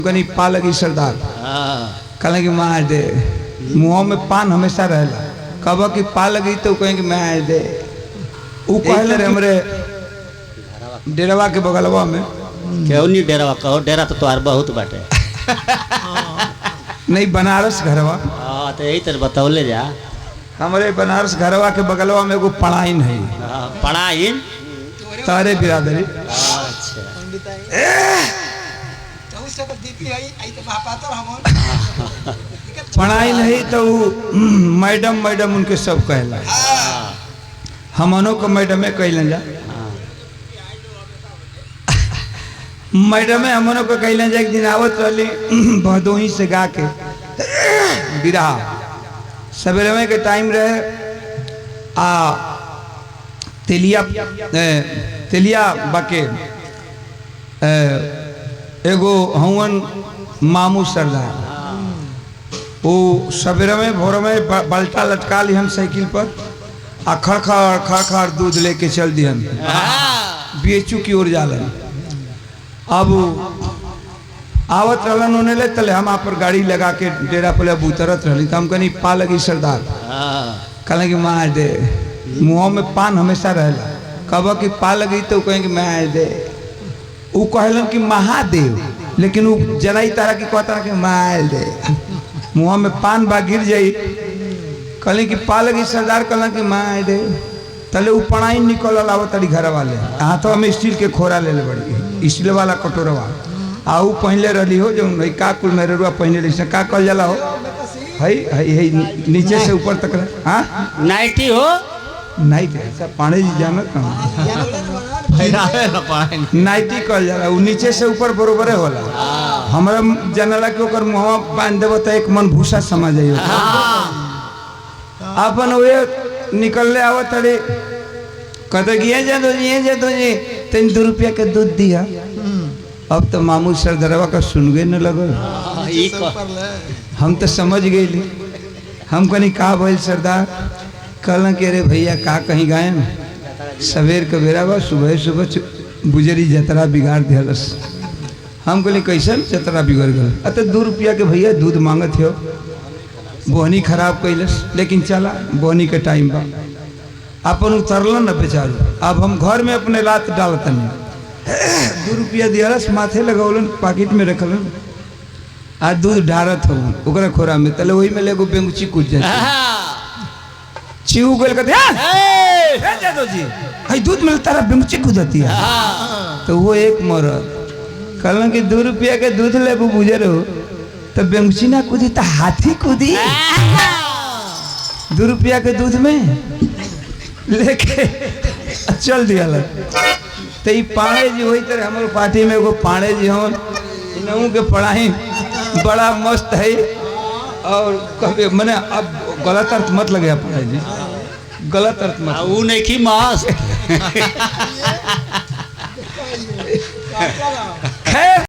कहीं पा लगी सरदार कहले कि मार दे मुँह में पान हमेशा रहेला कब कि पा लगी तो कहें कि मार दे वो कहले रे हमरे डेरवा के बगलवा में क्यों नहीं डेरा कहो डेरा तो तोहार बहुत बाटे नहीं बनारस घरवा तो यही तरह बतौले जा हमारे बनारस घरवा के बगलवा में एगो पढ़ाइन है पढ़ाई तारे बिरादरी पढ़ाई नहीं तो मैडम मैडम उनके सब कहला हमनों को मैडम कहलन जा मैडम हमनों को कहलन जा एक दिन आवत रही भदोही से गा के बिरहा सवेरे के टाइम रहे तेलिया बाके एगो हवन मामू सरदार वो सवेरे में भोर में बल्टा लटका लिहन साइकिल पर आ खड़खड़ खड़खड़ दूध लेके चल दिहन बेचू की ओर जालन अब आवत रहलन होने ले तले हम आप पर गाड़ी लगा के डेरा पर अब उतरत रही तो हम कहीं पा लगी सरदार कहले कि मार दे मुँह में पान हमेशा रहेला कब कि पा लगी तो कहें कि मार दे वो कहलन कि महादेव लेकिन वो जलाई तारा की कहता कि मार दे मुँह में पान बा गिर जाई कहले कि पा लगी सरदार कहलन कि मार दे तले वो पढ़ाई निकल आवत तड़ी घर वाले हाथों में स्टील के खोरा ले बड़ी स्टील वाला कटोरवा आऊ पहले रही हो जो का कुल मेरे रुआ पहले रही का कल जला हो है नीचे से ऊपर तक हाँ नाइटी हो नाइट ऐसा पानी जी जानत नाइटी कल जाला वो नीचे से ऊपर बरोबरे होला हमरा जनला के ओकर मुंह बांध देबो तो एक मन भूसा समझ जाइयो अपन वे निकलले आवत तड़े कहते कि ये जा दो जी 3 रुपया के दूध दिया अब तो मामू सरदरवा का सुन गए न लगो हम तो समझ गए हम कहीं का भइल सरदार कहल कि अरे भैया का कहीं गायन सवेर के बेरा बा सुबह सुबह बुजरी जतरा बिगाड़ दिलस हम कहली कैसन जतरा बिगड़ गल अत 2 रुपया के भैया दूध मांगत हो बोहनी खराब कैलस लेकिन चला बोहनी के टाइम बा अपन उतरल न बेचारू अब हम घर में अपने लात डालतनी 2 रुपया दियारस माथे लगौलन पाकिट में रखलन आ दूध ढारत हो ओकरा खोरा में तले वही में लेगो बेंगुची कूद जाए चिऊ गोल कहते हैं जादो जी हई दूध में तारा बेंगुची कूदती है तो वो एक मरद कहलन कि 2 रुपया के दूध लेबू बुझर हो तो बेंगुची ना कूदी तो हाथी कूदी 2 रुपया के दूध में लेके चल दिया तो ये पाणे जी वही तरह हमारे पार्टी में एगो पाणे जी हो इनहू के पढ़ाई बड़ा मस्त है और कभी मैंने अब गलत अर्थ मत लगे पाणे जी गलत अर्थ मत वो नहीं की मस्त खैर